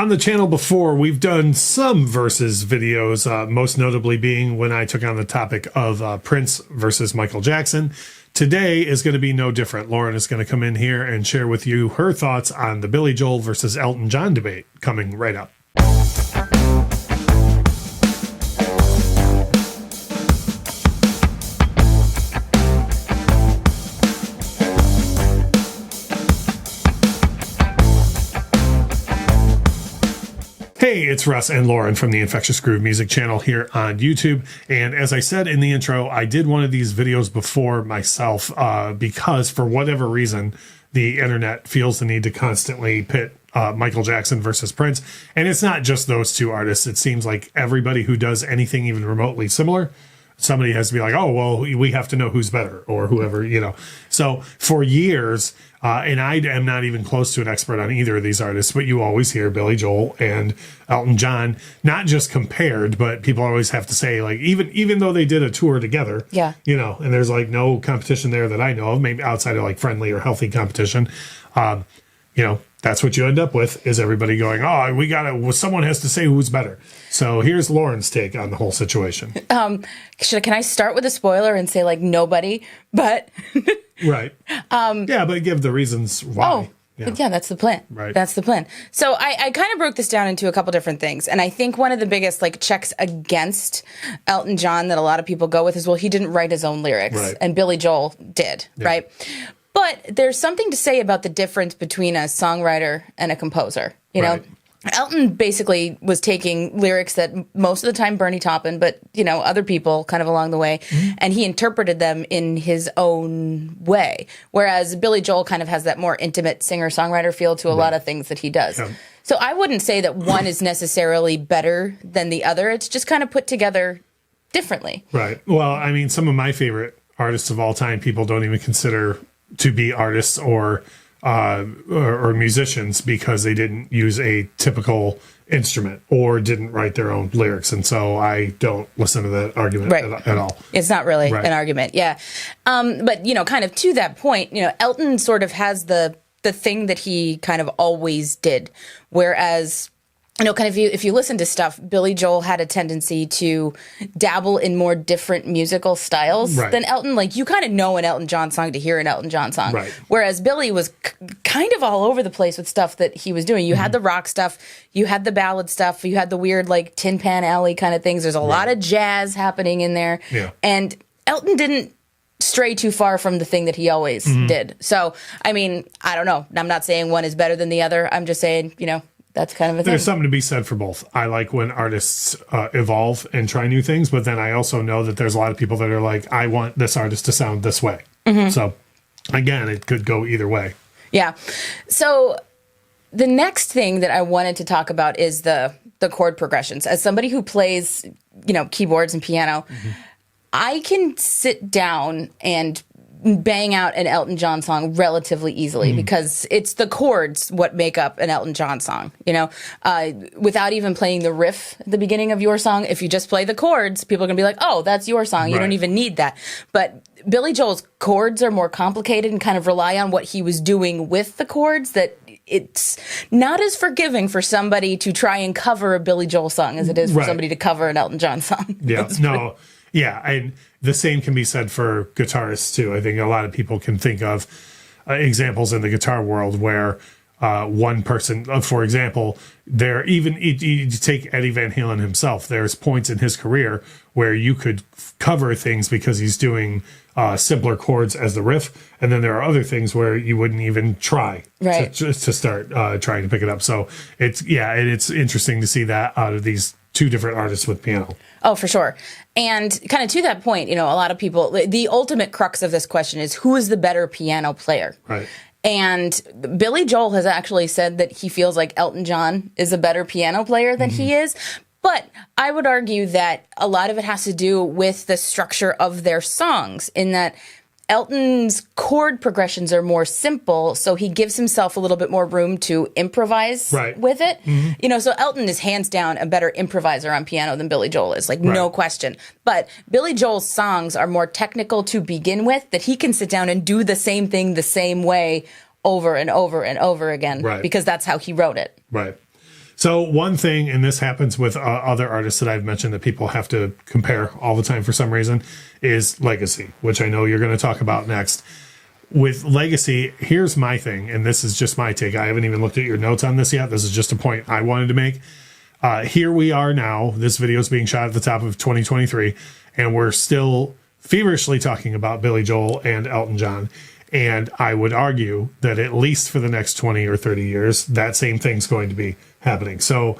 On the channel before, we've done some versus videos, most notably being when I took on the topic of Prince versus Michael Jackson. Today is going to be no different. Lauren is going to come in here and share with you her thoughts on the Billy Joel versus Elton John debate coming right up. Hey, it's Russ and Lauren from the Infectious Groove Music channel here on YouTube. And as I said in the intro, I did one of these videos before myself because for whatever reason, the internet feels the need to constantly pit Michael Jackson versus Prince. And it's not just those two artists. It seems like everybody who does anything even remotely similar, somebody has to be like, oh, well, we have to know who's better or whoever, you know. So for years, and I am not even close to an expert on either of these artists, but you always hear Billy Joel and Elton John, not just compared, but people always have to say, like, even though they did a tour together, yeah, you know, and there's like no competition there that I know of, maybe outside of like friendly or healthy competition, you know, that's what you end up with is everybody going, oh, someone has to say who's better. So here's Lauren's take on the whole situation. Can I start with a spoiler and say like nobody, but right. Yeah, but give the reasons why. Oh, yeah, that's the plan. Right. That's the plan. So I kind of broke this down into a couple different things. And I think one of the biggest like checks against Elton John that a lot of people go with is, well, he didn't write his own lyrics. Right. And Billy Joel did, yeah. right? But there's something to say about the difference between a songwriter and a composer, you know? Elton basically was taking lyrics that most of the time Bernie Taupin, but, you know, other people kind of along the way, and he interpreted them in his own way. Whereas Billy Joel kind of has that more intimate singer-songwriter feel to a lot of things that he does. Yeah. So I wouldn't say that one is necessarily better than the other. It's just kind of put together differently. Right. Well, I mean, some of my favorite artists of all time, people don't even consider to be artists or musicians because they didn't use a typical instrument or didn't write their own lyrics. And so I don't listen to that argument at all. It's not really an argument. Yeah. But, you know, kind of to that point, you know, Elton sort of has the thing that he kind of always did. Whereas, you know, kind of if you listen to stuff, Billy Joel had a tendency to dabble in more different musical styles than Elton. Like, you kind of know an Elton John song to hear an Elton John song. Right. Whereas Billy was kind of all over the place with stuff that he was doing. You had the rock stuff, you had the ballad stuff, you had the weird, like, Tin Pan Alley kind of things. There's a lot of jazz happening in there. Yeah. And Elton didn't stray too far from the thing that he always did. So, I mean, I don't know. I'm not saying one is better than the other. I'm just saying, you know, that's kind of a thing. There's something to be said for both. I like when artists evolve and try new things, but then I also know that there's a lot of people that are like, I want this artist to sound this way. So, again, it could go either way. Yeah. So, the next thing that I wanted to talk about is the chord progressions. As somebody who plays, you know, keyboards and piano, I can sit down and bang out an Elton John song relatively easily because it's the chords what make up an Elton John song, you know, without even playing the riff at the beginning of your song. If you just play the chords, people are going to be like, oh, that's your song. You don't even need that. But Billy Joel's chords are more complicated and kind of rely on what he was doing with the chords, that it's not as forgiving for somebody to try and cover a Billy Joel song as it is for somebody to cover an Elton John song. Yeah, no. Yeah, and the same can be said for guitarists, too. I think a lot of people can think of examples in the guitar world where one person, for example, you take Eddie Van Halen himself. There's points in his career where you could cover things because he's doing simpler chords as the riff. And then there are other things where you wouldn't even try to start trying to pick it up. So it's interesting to see that out of these two different artists with piano. Oh, for sure. And kind of to that point, you know, a lot of people, the ultimate crux of this question is, who is the better piano player? Right. And Billy Joel has actually said that he feels like Elton John is a better piano player than he is. But I would argue that a lot of it has to do with the structure of their songs, in that Elton's chord progressions are more simple, so he gives himself a little bit more room to improvise with it. You know, so Elton is hands down a better improviser on piano than Billy Joel is, like no question. But Billy Joel's songs are more technical to begin with, that he can sit down and do the same thing the same way over and over and over again, because that's how he wrote it. Right. So one thing, and this happens with other artists that I've mentioned that people have to compare all the time for some reason, is legacy, which I know you're going to talk about next. With legacy, here's my thing, and this is just my take. I haven't even looked at your notes on this yet. This is just a point I wanted to make. Here we are now. This video is being shot at the top of 2023, and we're still feverishly talking about Billy Joel and Elton John. And I would argue that at least for the next 20 or 30 years, that same thing's going to be happening. So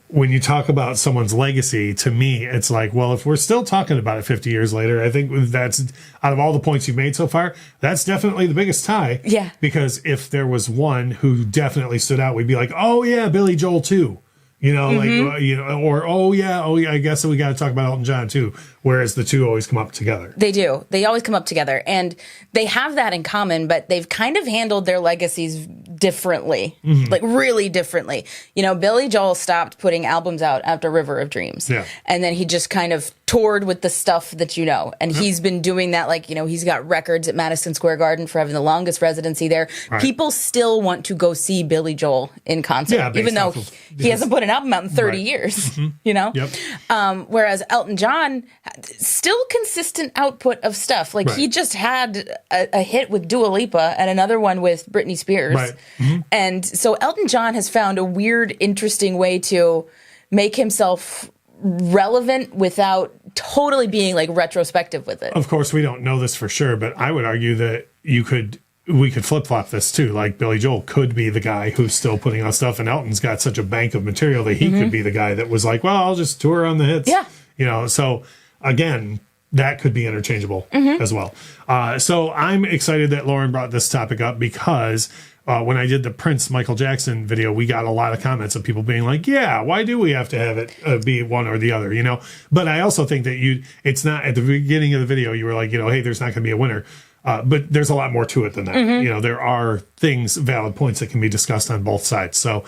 when you talk about someone's legacy, to me, it's like, well, if we're still talking about it 50 years later, I think that's, out of all the points you've made so far, that's definitely the biggest tie. Yeah. Because if there was one who definitely stood out, we'd be like, oh yeah, Billy Joel too. You know, like, you know, or, oh yeah, I guess we got to talk about Elton John too. Whereas the two always come up together. They do. They always come up together. And they have that in common, but they've kind of handled their legacies differently, like really differently. You know, Billy Joel stopped putting albums out after River of Dreams. Yeah. And then he just kind of toured with the stuff that you know. And he's been doing that, like, you know, he's got records at Madison Square Garden for having the longest residency there. Right. People still want to go see Billy Joel in concert, even though he hasn't put an album out in 30 years, you know? Yep. Whereas Elton John, still consistent output of stuff. Like he just had a hit with Dua Lipa and another one with Britney Spears. Right. And so Elton John has found a weird, interesting way to make himself relevant without totally being like retrospective with it. Of course, we don't know this for sure, but I would argue that we could flip-flop this too. Like Billy Joel could be the guy who's still putting out stuff, and Elton's got such a bank of material that he could be the guy that was like, well, I'll just tour on the hits. Yeah. You know, so again, that could be interchangeable as well. So I'm excited that Lauren brought this topic up because when I did the Prince Michael Jackson video, we got a lot of comments of people being like, yeah, why do we have to have it be one or the other, you know? But I also think that it's not, at the beginning of the video, you were like, you know, hey, there's not going to be a winner. But there's a lot more to it than that. You know, there are valid points that can be discussed on both sides. So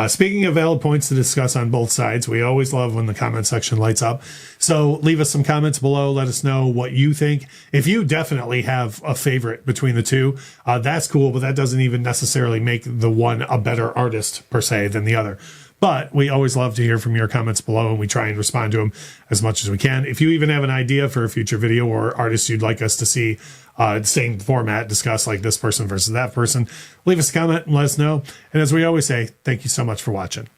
speaking of valid points to discuss on both sides, we always love when the comment section lights up. So leave us some comments below. Let us know what you think. If you definitely have a favorite between the two, that's cool, but that doesn't even necessarily make the one a better artist per se than the other. But we always love to hear from your comments below, and we try and respond to them as much as we can. If you even have an idea for a future video or artist you'd like us to see the same format, discuss like this person versus that person, leave us a comment and let us know. And as we always say, thank you so much for watching.